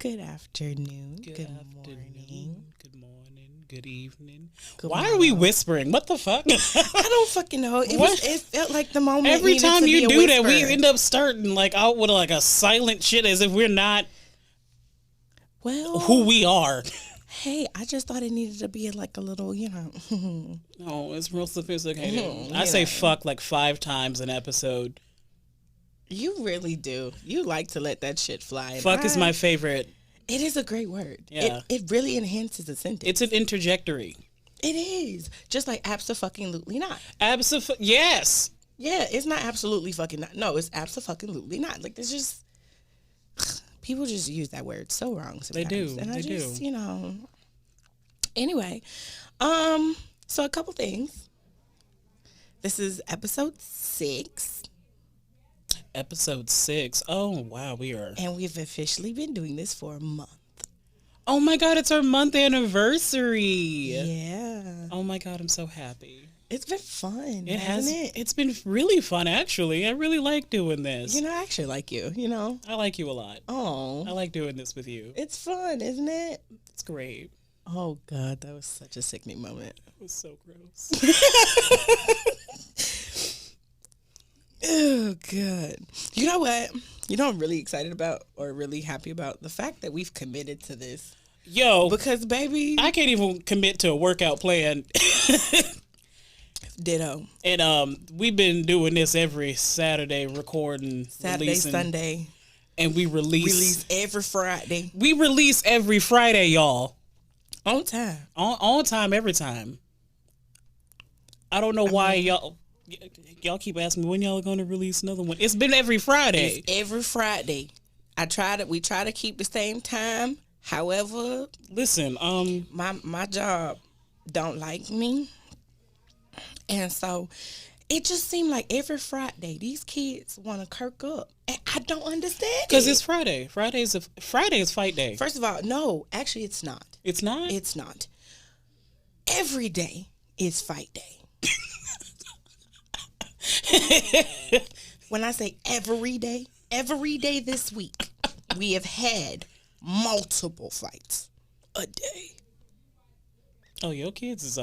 Good afternoon. Good Morning. Good morning. Good evening. Good Why are we morning. whispering? What the fuck? I don't fucking know. It felt like the moment. Every needed time to you be a do that, we whisper. end up starting like out with like a silent shit as if we're not Well, who we are. hey, I just thought it needed to be like a little, No, it's real sophisticated. Mhm, I say yeah. fuck like 5 times an episode. You really do. You like to let that shit fly. and Fuck is I- my favorite. It is a great word. Yeah. It really enhances a sentence. It's an interjectory. It is. Just like abso-fucking-lutely not. Yes. Yeah, it's not absolutely fucking not. No, it's abso-fucking-lutely not. Like, it's just... People just use that word so wrong sometimes. They do. And I They just, do. Anyway, so a couple things. This is episode 6, Episode 6. Oh, wow, we are. and we've officially been doing this for a month. Oh my God, it's our month anniversary. Yeah. Oh my God, I'm so happy. It's been fun, It hasn't has. it? It's been really fun, actually. I really like doing this. I actually like you, I like you a lot. I Oh, like doing this with you. it's fun, isn't it? It's great. Oh, God, that was such a sickening moment. It was so gross. Oh, God. You know what? You know what I'm really excited about or really happy about? The fact that we've committed to this. Yo, Because, baby, I can't even commit to a workout plan. ditto. And we've been doing this every Saturday, recording, Saturday, releasing, Sunday. and we Release every Friday. We release every Friday, y'all. On time. On time, every time. I don't know why y'all keep asking me when y'all are going to release another one. It's been every Friday. It's every Friday. We try to keep the same time. However, Listen, my job don't like me. And so it just seemed like every Friday these kids want to kirk up. And I don't understand because it. it's Friday. Friday is fight day. First of all, no, actually it's not. It's not. It's not. Every day is fight day. When I say every day this week, we have had multiple fights a day. Oh, your kids is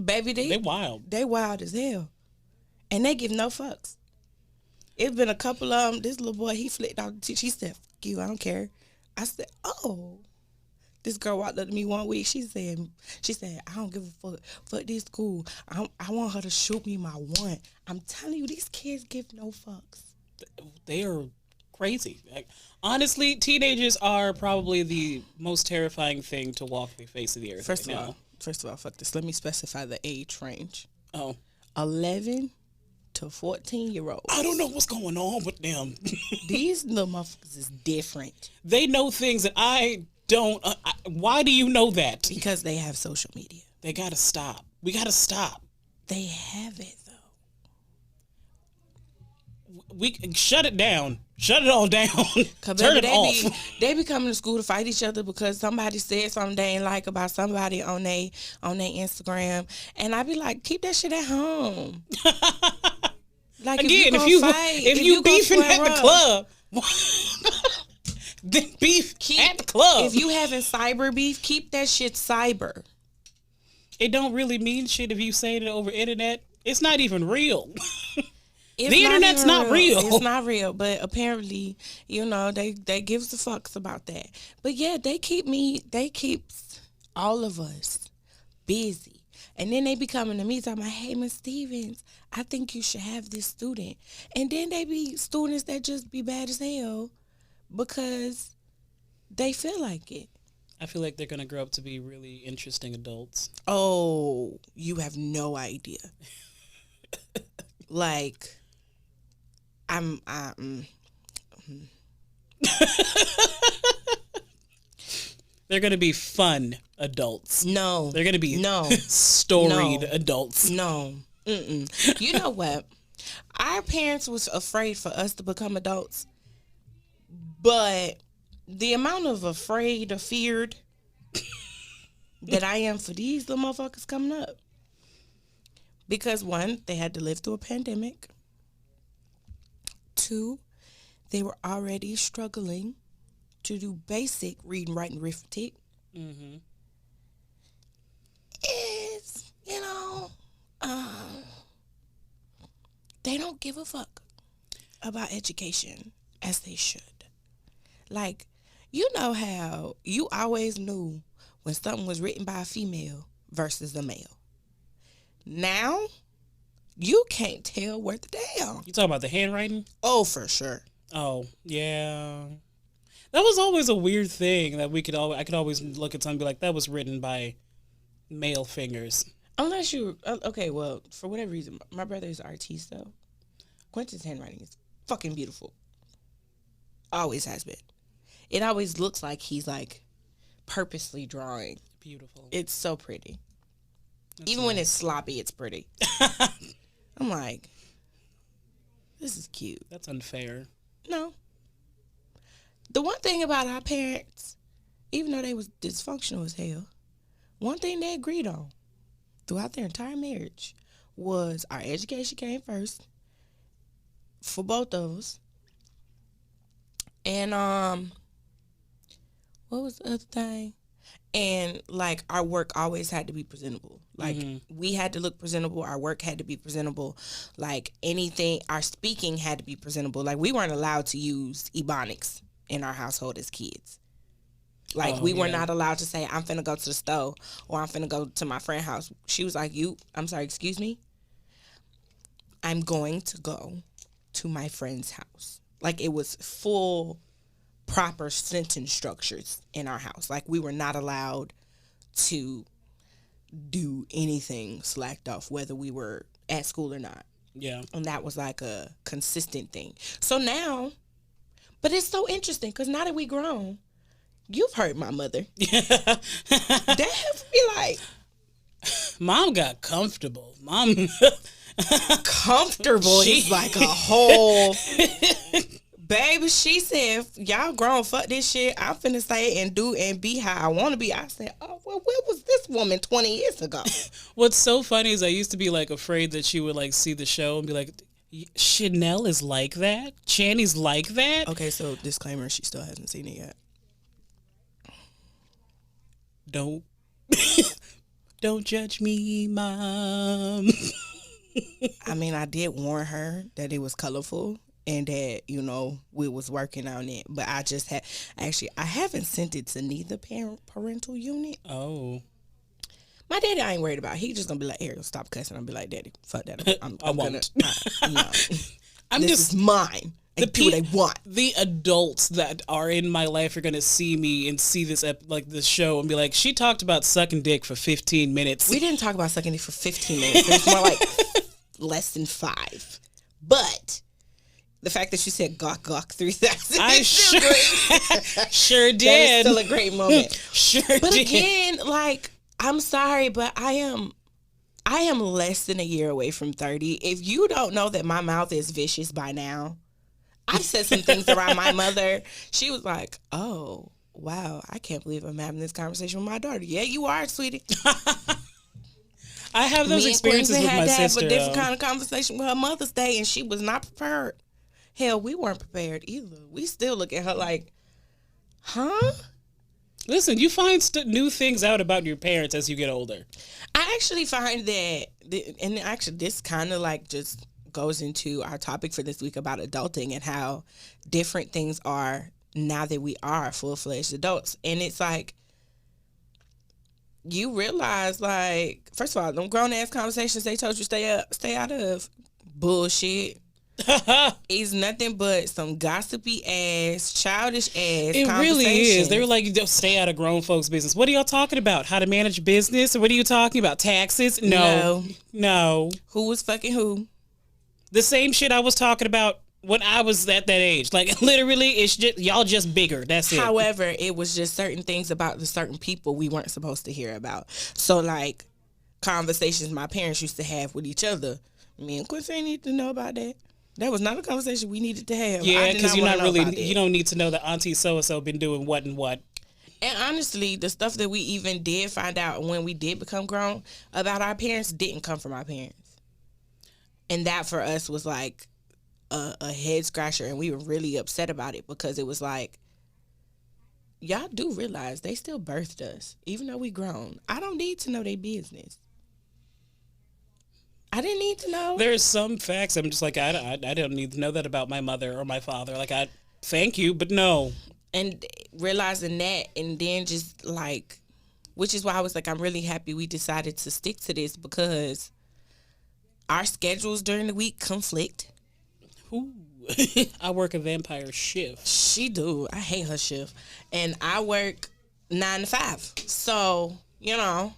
Baby, they wild. They wild as hell. And they give no fucks. It's been a couple of them. This little boy, he flicked out the teacher. She said, fuck you, I don't care. I said, oh. This girl walked up to me one week. She said, I don't give a fuck. Fuck this school. I want her to shoot me my one. I'm telling you, these kids give no fucks. They are crazy. Like, honestly, teenagers are probably the most terrifying thing to walk the face of the earth. First right of now. all, fuck this. Let me specify the age range. Oh, 11 to 14-year-olds. I don't know what's going on with them. These little motherfuckers is different. They know things that I don't. Why do you know that? Because they have social media. They gotta stop. We gotta stop. They have it, though. We shut it down. Shut it all down. Turn it off. They be coming to school to fight each other because somebody said something they ain't like about somebody on they Instagram, and I be like, keep that shit at home. Like Again, if you beefing at the club, then beef at the club. If you having cyber beef, keep that shit cyber. It don't really mean shit if you say it over internet. It's not even real. It's The internet's even not real. It's not real, but apparently, they gives a fucks about that. But yeah, they keeps all of us busy. And then they be coming to me talking about, hey, Miss Stevens, I think you should have this student. And then they be students that just be bad as hell because they feel like it. I feel like they're gonna grow up to be really interesting adults. Oh, you have no idea. Like, They're gonna be fun adults. no. They're gonna be No. storied No. adults. No. Mm-mm. You know what? Our parents was afraid for us to become adults, but the amount of afraid or feared that I am for these little motherfuckers coming up. Because one, they had to live through a pandemic. Two, they were already struggling to do basic reading, writing, arithmetic. Mm-hmm. Is, they don't give a fuck about education as they should. Like, you know how you always knew when something was written by a female versus a male. Now, you can't tell worth a damn. You talking about the handwriting? Oh, for sure. Oh, yeah. That was always a weird thing that I could always look at something and be like, that was written by male fingers. Unless you, okay, well, for whatever reason, my brother is an artiste, though. Quentin's handwriting is fucking beautiful. Always has been. It always looks like he's, like, purposely drawing. Beautiful. It's so pretty. That's Even nice. when it's sloppy, it's pretty. I'm like, this is cute. That's unfair. No. The one thing about our parents, even though they was dysfunctional as hell, one thing they agreed on throughout their entire marriage was our education came first for both of us. And what was the other thing? And like our work always had to be presentable. Like we had to look presentable. Our work had to be presentable. Like anything, our speaking had to be presentable. Like we weren't allowed to use Ebonics in our household as kids. Like we were not allowed to say, I'm finna go to the store or I'm finna go to my friend's house. She was like, I'm sorry, excuse me? I'm going to go to my friend's house. Like it was full proper sentence structures in our house. Like we were not allowed to do anything slacked off, whether we were at school or not. Yeah. And that was like a consistent thing. So now, but it's so interesting because now that we grown, you've heard my mother. Dad be like, Mom got comfortable. Mom comfortable is like a whole baby. She said, y'all grown, fuck this shit. I'm finna say and do and be how I want to be. I said, oh, well, where was this woman 20 years ago? What's so funny is I used to be like afraid that she would like see the show and be like, Chanel is like that? Channy's like that? Okay, so disclaimer, she still hasn't seen it yet. Don't judge me, Mom. I mean, I did warn her that it was colorful and that, we was working on it. But I just I haven't sent it to neither parental unit. Oh. My daddy I ain't worried about. He just gonna be like, Ariel, stop cussing. I'll be like, Daddy, fuck that. I won't. No. I'm this just is mine. They do what they want. The adults that are in my life are gonna see me and see this this show and be like, she talked about sucking dick for 15 minutes. We didn't talk about sucking dick for 15 minutes. It was more like less than 5. But the fact that you said gawk gawk 3,000 I sure did. That is still a great moment. Sure but did. again, like, I'm sorry, but I am less than a year away from 30. If you don't know that my mouth is vicious by now, I've said some things around my mother. She was like, oh, wow, I can't believe I'm having this conversation with my daughter. Yeah, you are, sweetie. I have those experiences with my sister. Have a different kind of conversation with her Mother's Day, and she was not prepared. Hell, we weren't prepared either. We still look at her like, huh? Listen, you find new things out about your parents as you get older. I actually find that, and actually this kind of like just goes into our topic for this week about adulting and how different things are now that we are full-fledged adults. And it's like, you realize, like, first of all, them grown-ass conversations they told you stay out of, bullshit. It's nothing but some gossipy ass, childish ass. It really is. They were like, "Don't stay out of grown folks' business." What are y'all talking about? How to manage business? What are you talking about? Taxes? No. Who was fucking who? The same shit I was talking about when I was at that age. Like, literally, it's just y'all just bigger. That's it. However, it was just certain things about the certain people we weren't supposed to hear about. So, like, conversations my parents used to have with each other. Me and Quincy ain't need to know about that. That was not a conversation we needed to have. Yeah, because you don't need to know that Auntie so-and-so been doing what and what. And honestly, the stuff that we even did find out when we did become grown about our parents didn't come from our parents. And that for us was like a head scratcher, and we were really upset about it because it was like, y'all do realize they still birthed us, even though we grown. I don't need to know their business. I didn't need to know. There's some facts I'm just like, I don't need to know that about my mother or my father. Like, I thank you, but no. And realizing that, and then just like, which is why I was like, I'm really happy we decided to stick to this, because our schedules during the week conflict. Ooh. I work a vampire shift. She do. I hate her shift. And I work 9 to 5. So, you know,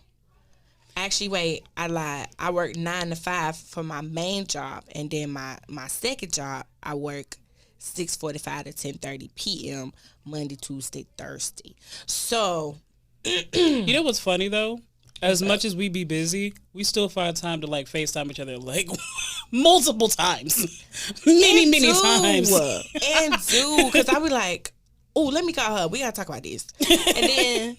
actually, wait, I lied. I work 9 to 5 for my main job. And then my second job, I work 6:45 to 10:30 p.m. Monday, Tuesday, Thursday. So, you know what's funny though? As much as we be busy, we still find time to like FaceTime each other like multiple times, many times. And do, because I be like, oh, let me call her. We gotta talk about this. And then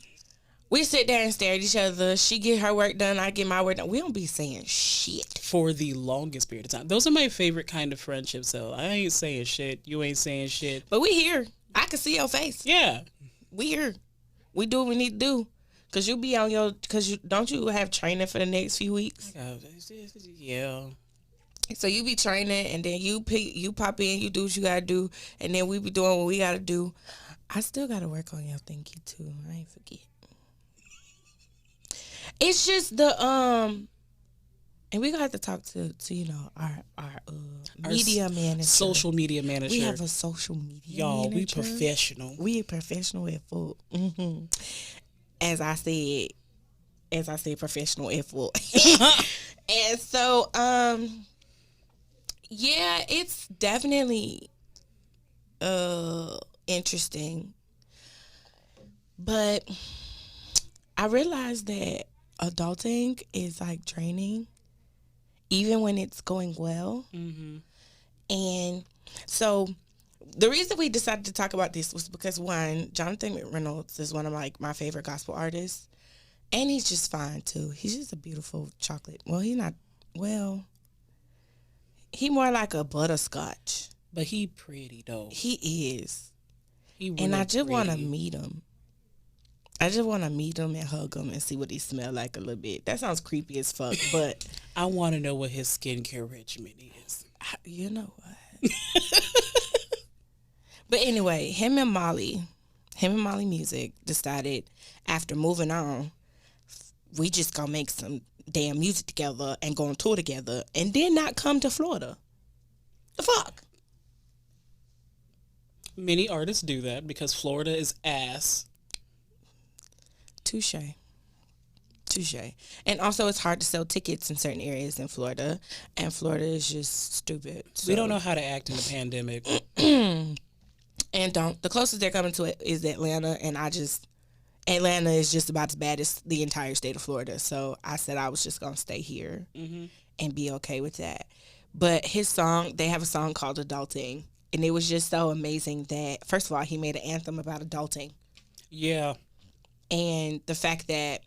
we sit there and stare at each other. She get her work done. I get my work done. We don't be saying shit for the longest period of time. Those are my favorite kind of friendships. Though I ain't saying shit. You ain't saying shit. But we here. I can see your face. Yeah, we here. We do what we need to do. Cause you be on your, don't you have training for the next few weeks? Yeah. So you be training, and then you pop in, you do what you gotta do, and then we be doing what we gotta do. I still gotta work on your thinking too. I ain't forget. It's just the and we got to talk to you know our media manager, social media manager. We have a social media y'all. Manager. We professional. We professional at full. Mm-hmm. As I said, professional at full. And so, yeah, it's definitely interesting. But I realized that adulting is like draining, even when it's going well. Mm-hmm. And so the reason we decided to talk about this was because, one, Jonathan McReynolds is one of my favorite gospel artists. And he's just fine, too. He's just a beautiful chocolate. Well, he's not, well, he more like a butterscotch. But he pretty, though. He is. He really and I just pretty. want to meet him. I just want to meet him and hug him and see what he smell like a little bit. That sounds creepy as fuck, but I want to know what his skincare regimen is. You know what? But anyway, him and Molly Music decided after moving on, we just gonna make some damn music together and go on tour together and then not come to Florida. The fuck? Many artists do that because Florida is ass. Touche. And also, it's hard to sell tickets in certain areas in Florida, and Florida is just stupid. So. We don't know how to act in the pandemic. And the closest they're coming to it is Atlanta, and Atlanta is just about as bad as the entire state of Florida. So I said I was just gonna stay here and be okay with that. But they have a song called Adulting, and it was just so amazing that, first of all, he made an anthem about adulting. Yeah. And the fact that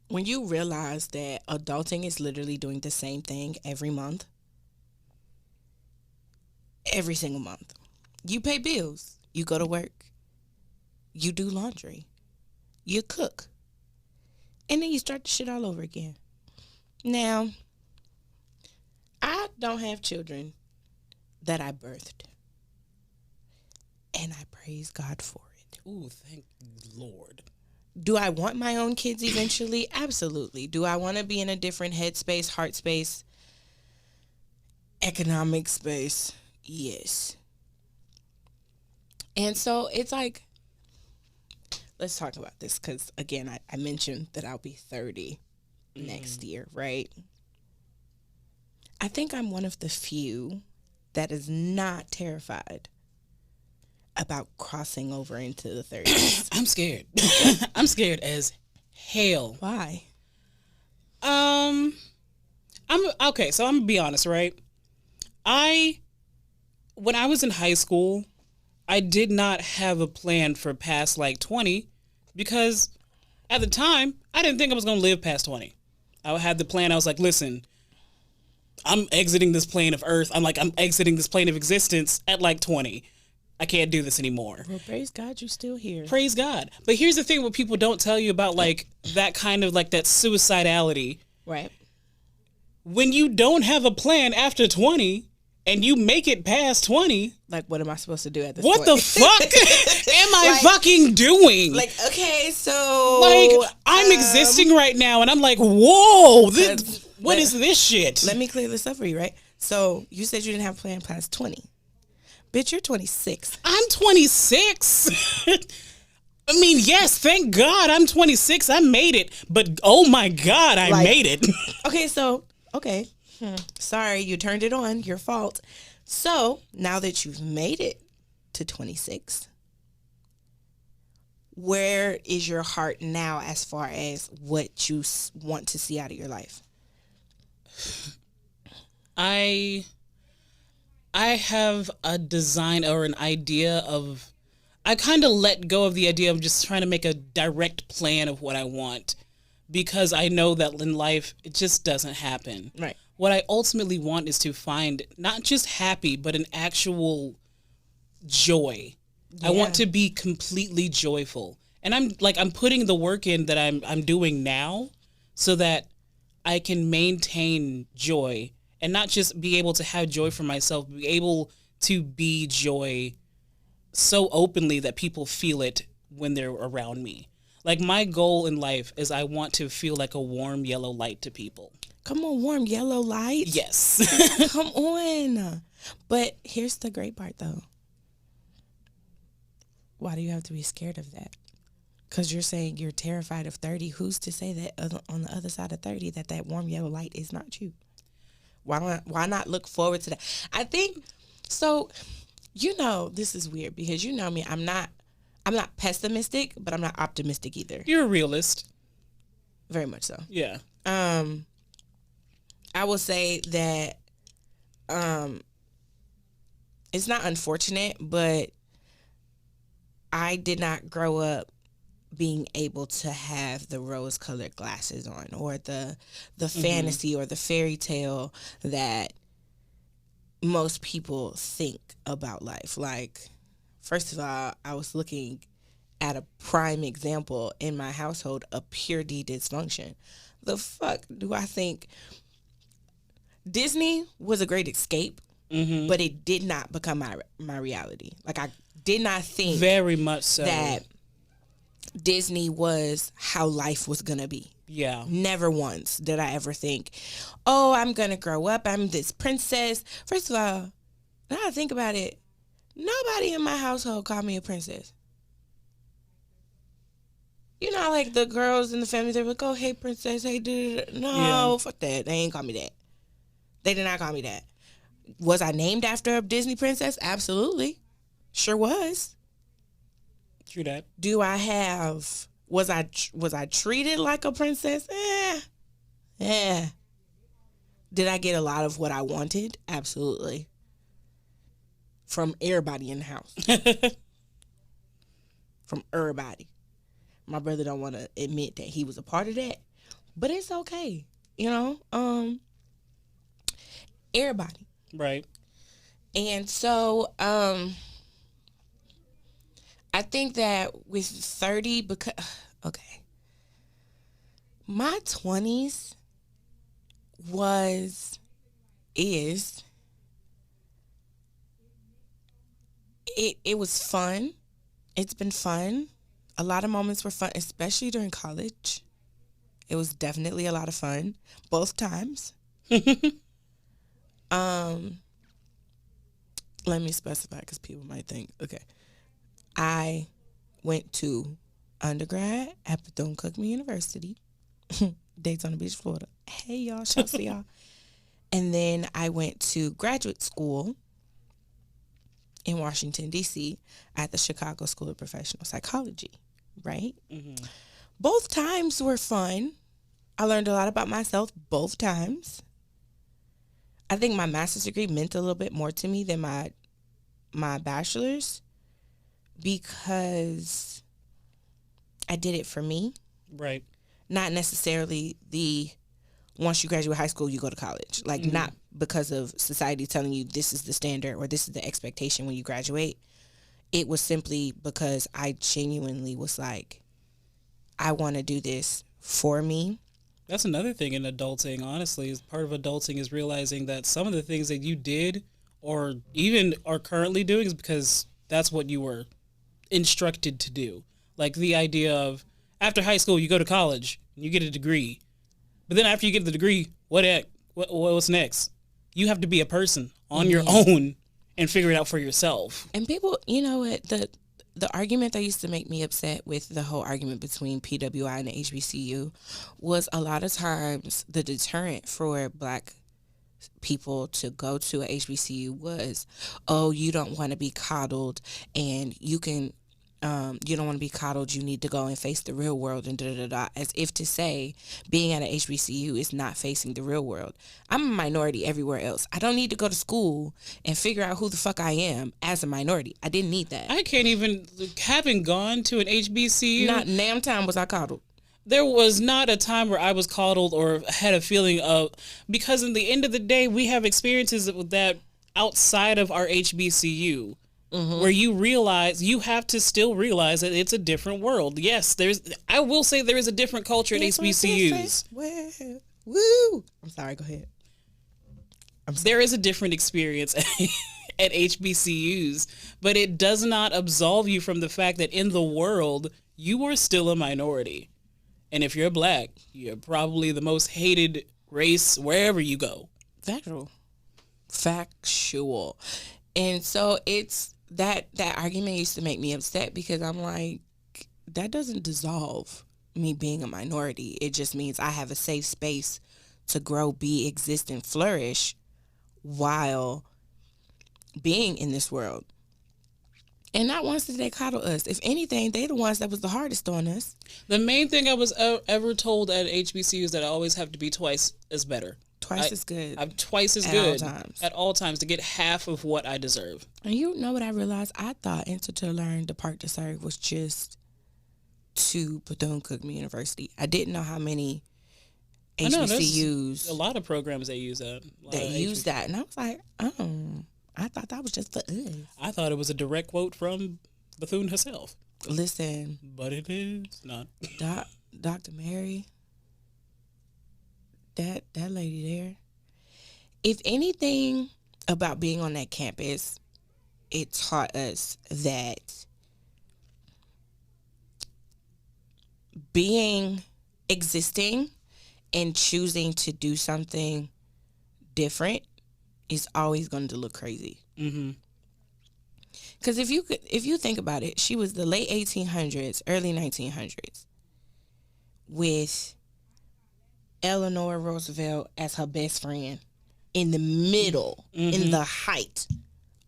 when you realize that adulting is literally doing the same thing every month, every single month. You pay bills. You go to work. You do laundry. You cook. And then you start the shit all over again. Now, I don't have children that I birthed. And I praise God for it. Ooh, thank Lord. Do I want my own kids eventually? Absolutely. Do I want to be in a different headspace, heart space, economic space? Yes. And so it's like, let's talk about this because, again, I mentioned that I'll be 30 next year, right? I think I'm one of the few that is not terrified about crossing over into the 30s. I'm scared. I'm scared as hell. Why? I'm okay, so I'm gonna be honest, right? When I was in high school, I did not have a plan for past like 20 because at the time, I didn't think I was gonna live past 20. I had the plan, I was like, listen, I'm exiting this plane of Earth. I'm exiting this plane of existence at like 20. I can't do this anymore. Well, praise God, you're still here. Praise God. But here's the thing: what people don't tell you about, like that kind of like that suicidality. Right. When you don't have a plan after 20 and you make it past 20, like, what am I supposed to do at this what point? the fuck am I fucking doing? Like, okay, so like I'm existing right now, and I'm like, whoa, what is this shit? Let me clear this up for you, right? So you said you didn't have a plan past 20. Bitch, you're 26. I'm 26. I mean, yes, thank God I'm 26. I made it. But oh my God, I made it. Okay. Sorry, you turned it on. Your fault. So now that you've made it to 26, where is your heart now as far as what you want to see out of your life? I have a design or an idea of, I kind of let go of the idea of just trying to make a direct plan of what I want, because I know that in life it just doesn't happen. Right. What I ultimately want is to find not just happy, but an actual joy. Yeah. I want to be completely joyful. And I'm putting the work in that I'm doing now so that I can maintain joy and not just be able to have joy for myself, be able to be joy so openly that people feel it when they're around me. Like, my goal in life is I want to feel like a warm yellow light to people. Come on, warm yellow light? Yes. Come on. But here's the great part, though. Why do you have to be scared of that? Because you're saying you're terrified of 30. Who's to say that on the other side of 30 that warm yellow light is not you? Why not look forward to that? I think, so, this is weird because you know me, I'm not pessimistic, but I'm not optimistic either. You're a realist. Very much so. Yeah. I will say that it's not unfortunate, but I did not grow up being able to have the rose-colored glasses on, or the fantasy or the fairy tale that most people think about life. Like, first of all, I was looking at a prime example in my household of pure dysfunction. The fuck do I think? Disney was a great escape, but it did not become my reality. Like, I did not think very much so that Disney was how life was going to be. Yeah. Never once did I ever think, oh, I'm going to grow up, I'm this princess. First of all, now I think about it, nobody in my household called me a princess. You know, like the girls in the family, they're like, oh, hey, princess, hey, dude. No, fuck that. They ain't call me that. They did not call me that. Was I named after a Disney princess? Absolutely. Sure was. True that. Do I have, was I treated like a princess? Did I get a lot of what I wanted? Absolutely. From everybody in the house. From everybody. My brother don't want to admit that he was a part of that, but it's okay. Everybody. Right. And so, I think that with 30, because, okay, my 20s it was fun. It's been fun. A lot of moments were fun, especially during college. It was definitely a lot of fun, both times. Let me specify because people might think, okay. I went to undergrad at Bethune-Cookman University, Daytona Beach, Florida. Hey, y'all. Shouts to y'all. And then I went to graduate school in Washington, D.C. at the Chicago School of Professional Psychology, right? Mm-hmm. Both times were fun. I learned a lot about myself both times. I think my master's degree meant a little bit more to me than my bachelor's because I did it for me. Right. Not necessarily once you graduate high school, you go to college. Like, not because of society telling you this is the standard or this is the expectation when you graduate. it was simply because I genuinely was like, I want to do this for me. That's another thing in adulting, honestly. Is part of adulting is realizing that some of the things that you did or even are currently doing is because that's what you were instructed to do. Like the idea of after high school, you go to college, you get a degree. But then after you get the degree, what's next? You have to be a person on your own and figure it out for yourself. And people, you know what, the argument that used to make me upset with the whole argument between PWI and the HBCU was a lot of times the deterrent for Black people to go to a HBCU was, oh, you don't want to be coddled, and you don't want to be coddled, you need to go and face the real world, and da-da-da-da, as if to say being at an HBCU is not facing the real world. I'm a minority everywhere else. I don't need to go to school and figure out who the fuck I am as a minority. I didn't need that. I can't even, having gone to an HBCU. Not damn time was I coddled. There was not a time where I was coddled or had a feeling of, because in the end of the day, we have experiences with that outside of our HBCU. Mm-hmm. Where you have to still realize that it's a different world. Yes, I will say there is a different culture at HBCUs. Woo! I'm sorry, go ahead. There is a different experience at HBCUs, but it does not absolve you from the fact that in the world, you are still a minority. And if you're Black, you're probably the most hated race wherever you go. Factual. And so it's, that argument used to make me upset because I'm like, that doesn't dissolve me being a minority. It just means I have a safe space to grow, be, exist, and flourish while being in this world. And not once did they coddle us. If anything, they the ones that was the hardest on us. The main thing I was ever told at HBCU is that I always have to be twice as better. Twice as good. I'm twice as good at all times to get half of what I deserve. And you know what I realized? I thought Enter to Learn, Depart to Serve was just to Bethune-Cookman University. I didn't know how many HBCUs. A lot of programs they use that. That use that. And I was like, I thought that was just for us. I thought it was a direct quote from Bethune herself. Listen. But it is not. Dr. Mary. That lady there, if anything about being on that campus, it taught us that existing and choosing to do something different is always going to look crazy. Mm-hmm. Because if you think about it, she was the late 1800s, early 1900s, with Eleanor Roosevelt as her best friend in the middle, in the height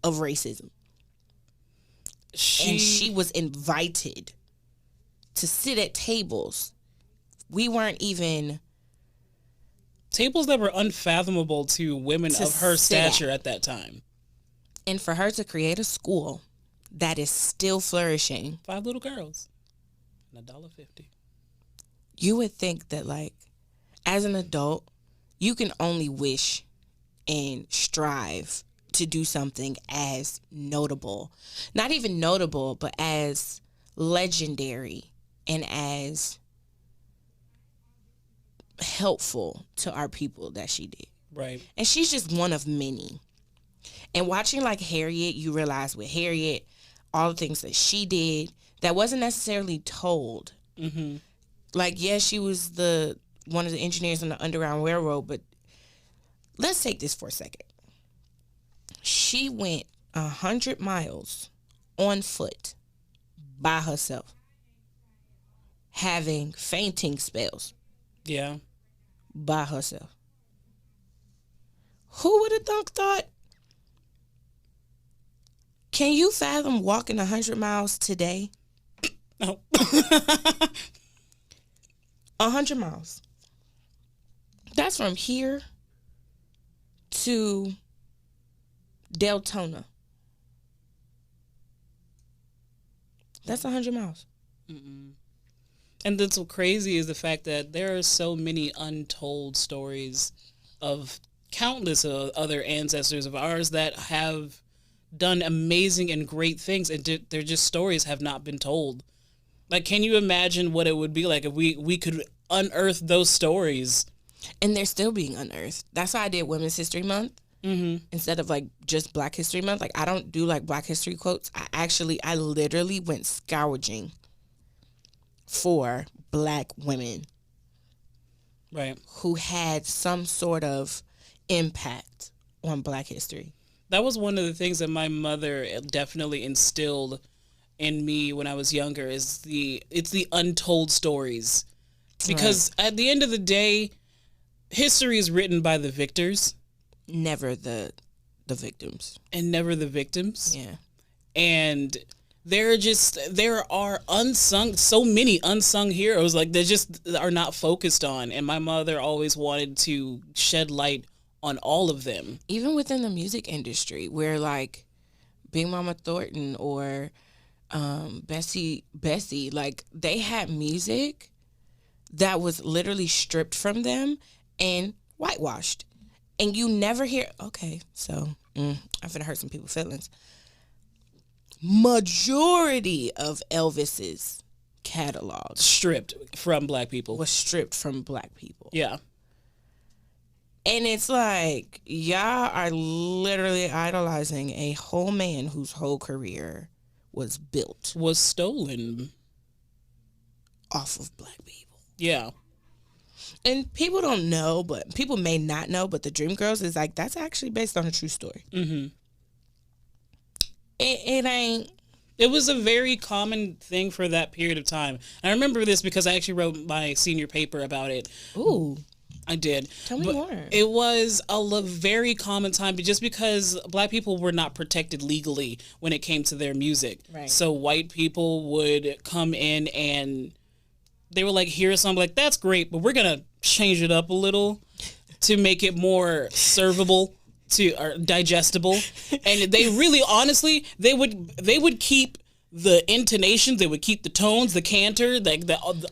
of racism. And she was invited to sit at tables. We weren't even... Tables that were unfathomable to women of her stature at that time. And for her to create a school that is still flourishing. 5 little girls. And $1.50. You would think that, like, as an adult, you can only wish and strive to do something as notable. Not even notable, but as legendary and as helpful to our people that she did. Right. And she's just one of many. And watching, like, Harriet, you realize with Harriet, all the things that she did that wasn't necessarily told. Mm-hmm. Like, yes, she was one of the engineers on the Underground Railroad, but let's take this for a second. She went 100 miles on foot by herself, having fainting spells. Yeah. By herself. Who would have thought? Can you fathom walking 100 miles today? No. 100 miles. That's from here to Deltona. That's 100 miles. Mm-mm. And that's what's crazy is the fact that there are so many untold stories of countless other ancestors of ours that have done amazing and great things, and they're just stories have not been told. Like, can you imagine what it would be like if we could unearth those stories? And they're still being unearthed. That's why I did Women's History Month instead of like just Black History Month. Like, I don't do like Black History quotes. I literally went scourging for Black women, right, who had some sort of impact on Black history. That was one of the things that my mother definitely instilled in me when I was younger. It's the untold stories, because at the end of the day, history is written by the victors, never the victims, and never the victims. Yeah, and there are so many unsung heroes, like, they just are not focused on. And my mother always wanted to shed light on all of them. Even within the music industry, where like Big Mama Thornton or Bessie, like, they had music that was literally stripped from them and whitewashed. And you never hear, okay, so I'm finna hurt some people's feelings. Majority of Elvis's catalog Stripped from Black people. was stripped from Black people. Yeah. And it's like, y'all are literally idolizing a whole man whose whole career was stolen off of Black people. Yeah. And people don't know, but people may not know, but the Dreamgirls is like, that's actually based on a true story. Mm-hmm. It ain't. It was a very common thing for that period of time. I remember this because I actually wrote my senior paper about it. Ooh. I did. Tell me more. It was a very common time, just because Black people were not protected legally when it came to their music. Right. So white people would come in and they were like, here's something, like, that's great, but we're going to change it up a little to make it more servable or digestible. And they really, honestly, they would keep the intonations, they would keep the tones, the canter, like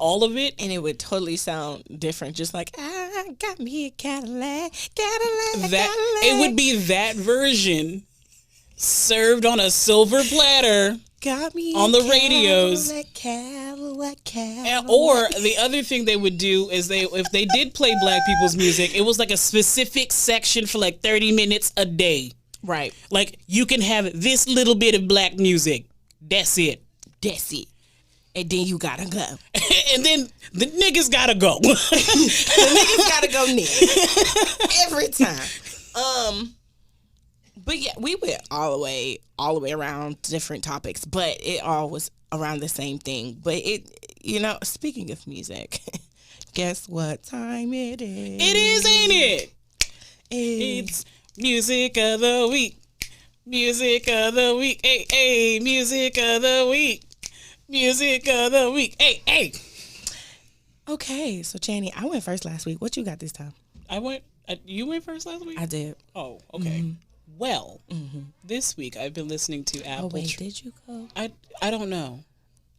all of it, and it would totally sound different. Just like, I got me a Cadillac. It would be that version served on a silver platter. Got me on the radios. Cadillac. Or the other thing they would do is if they did play Black people's music, it was like a specific section for like 30 minutes a day. Right. Like, you can have this little bit of Black music. That's it. And then you gotta go. And then the niggas gotta go. The niggas gotta go next. Every time. But yeah, we went all the way around different topics, but it all was around the same thing. But speaking of music, guess what time it is? It is, ain't it? It's music of the week. Music of the week, hey, hey, music of the week. Music of the week, hey, hey. Okay, so Channy, I went first last week. What you got this time? You went first last week? I did. Oh, okay. Well, this week I've been listening to Apple. Oh, wait, did you go? I don't know.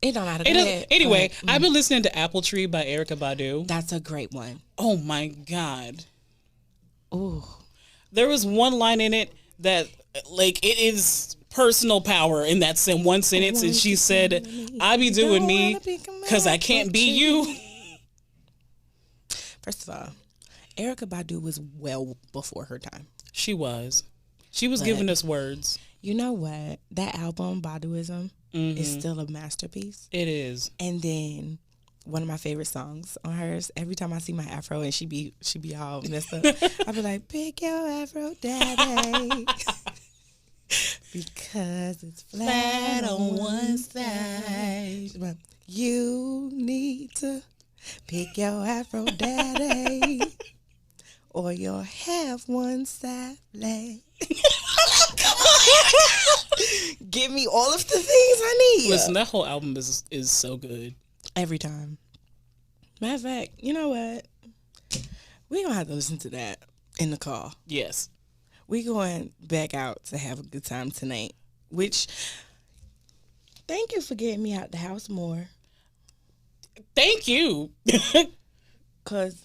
It don't matter. Anyway, I've been listening to Apple Tree by Erykah Badu. That's a great one. Oh, my God. Ooh. There was one line in it that, like, it is personal power in that one sentence, and she said, I be doing me because I can't be you. First of all, Erykah Badu was well before her time. She was giving us words. You know what? That album, Baduism, is still a masterpiece. It is. And then one of my favorite songs on hers, every time I see my afro and she be all messed up, I be like, pick your afro, daddy. Because it's flat on one side. You need to pick your afro, daddy, or you'll have one side flat. Give me all of the things I need. Listen, that whole album is so good. Every time. Matter of fact, you know what? We're going to have to listen to that in the car. Yes. We're going back out to have a good time tonight. Which, thank you for getting me out the house more. Thank you. Because,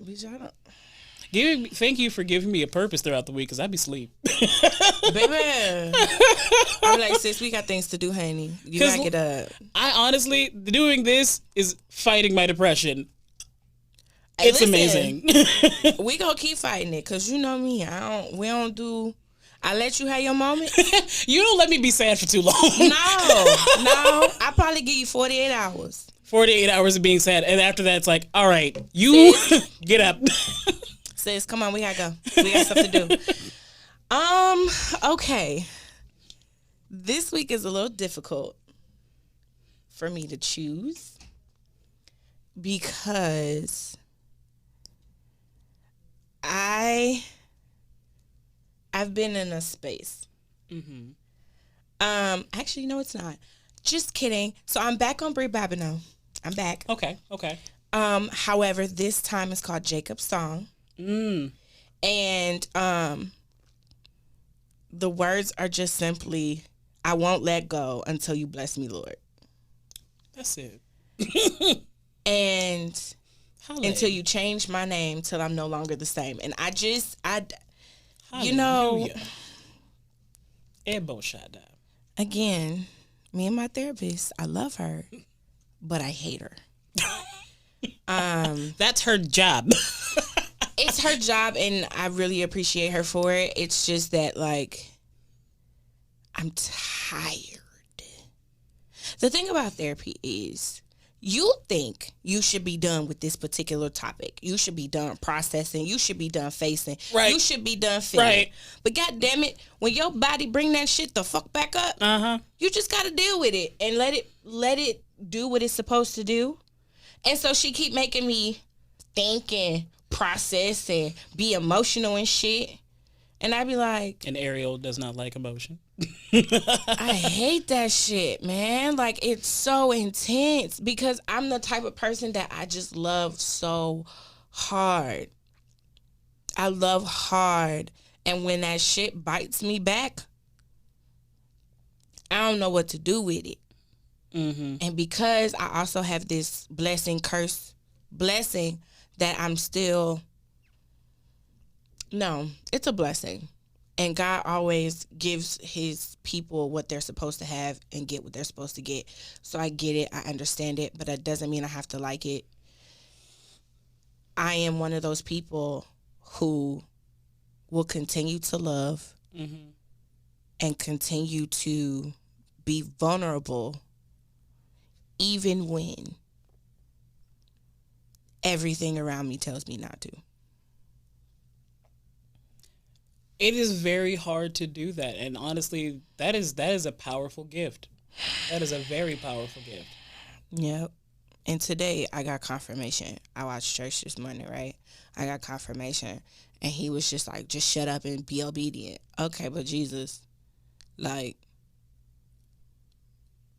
bitch, I don't... Thank you for giving me a purpose throughout the week, because I'd be asleep. Baby. I'm like, sis, we got things to do, honey. You gotta get up. I honestly, doing this is fighting my depression. Hey, it's amazing. We gonna keep fighting it, because you know me. I let you have your moment. You don't let me be sad for too long. No. I probably give you 48 hours. 48 hours of being sad. And after that, it's like, all right, you get up. Sis, come on, we gotta go. We got stuff to do. Okay. This week is a little difficult for me to choose because I've been in a space. Mm-hmm. Actually, no, it's not. Just kidding. So I'm back on Brie Babineau. I'm back. Okay. However, this time it's called Jacob's Song. And the words are just simply, I won't let go until you bless me, Lord. That's it. And until you change my name till I'm no longer the same. And you know, again, me and my therapist, I love her, but I hate her. That's her job. It's her job, and I really appreciate her for it. It's just that, like, I'm tired. The thing about therapy is you think you should be done with this particular topic. You should be done processing. You should be done facing. Right. You should be done feeling. Right. But God damn it, when your body bring that shit the fuck back up, you just got to deal with it and let it do what it's supposed to do. And so she keep making me think and process and be emotional and shit. And I be like... And Ariel does not like emotion. I hate that shit, man. Like, it's so intense because I'm the type of person that I just love so hard. I love hard. And when that shit bites me back, I don't know what to do with it. Mm-hmm. And because I also have this blessing that I'm still... No, it's a blessing. And God always gives his people what they're supposed to have and get what they're supposed to get. So I get it. I understand it. But that doesn't mean I have to like it. I am one of those people who will continue to love and continue to be vulnerable even when everything around me tells me not to. It is very hard to do that. And honestly, that is a powerful gift. That is a very powerful gift. Yep. And today I got confirmation. I watched church this morning, right? I got confirmation. And he was just like, just shut up and be obedient. Okay, but Jesus, like,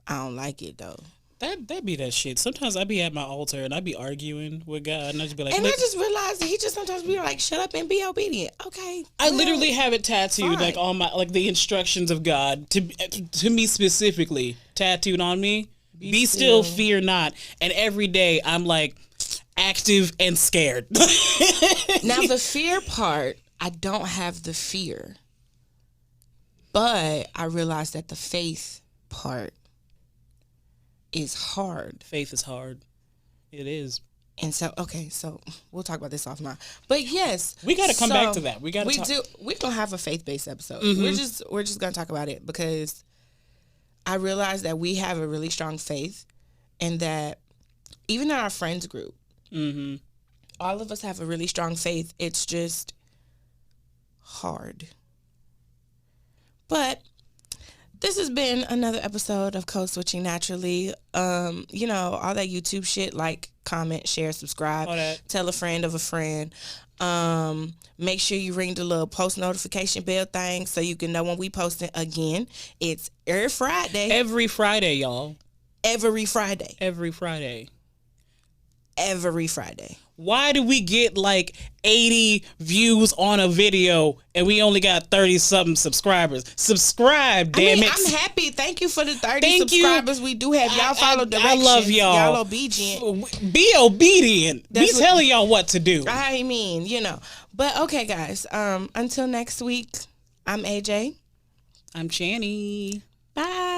I don't like it though. That be that shit. Sometimes I be at my altar and I be arguing with God and I just be like, and I just realized that he just sometimes be like, shut up and be obedient. Okay. I literally have it tattooed like on my, like the instructions of God to me specifically tattooed on me. Be still, fear not. And every day I'm like active and scared. Now the fear part, I don't have the fear, but I realized that the faith part is hard. Faith is hard. It is. And so, okay, so we'll talk about this offline. But yes, we got to come back to that. We're gonna have a faith-based episode. We're just gonna talk about it because I realized that we have a really strong faith, and that even in our friends group, all of us have a really strong faith. It's just hard. But this has been another episode of Code Switching Naturally. You know, all that YouTube shit, like, comment, share, subscribe, tell a friend of a friend. Make sure you ring the little post notification bell thing so you can know when we post it again. It's every Friday. Every Friday, y'all. Every Friday. Every Friday. Every Friday. Why do we get like 80 views on a video and we only got 30 something subscribers? Subscribe, damn it. I'm happy. Thank you for the 30 subscribers we do have. Y'all follow directions. I love y'all. Y'all obedient. Be obedient. Be telling y'all what to do. I mean, you know. But okay, guys. Until next week, I'm AJ. I'm Channy. Bye.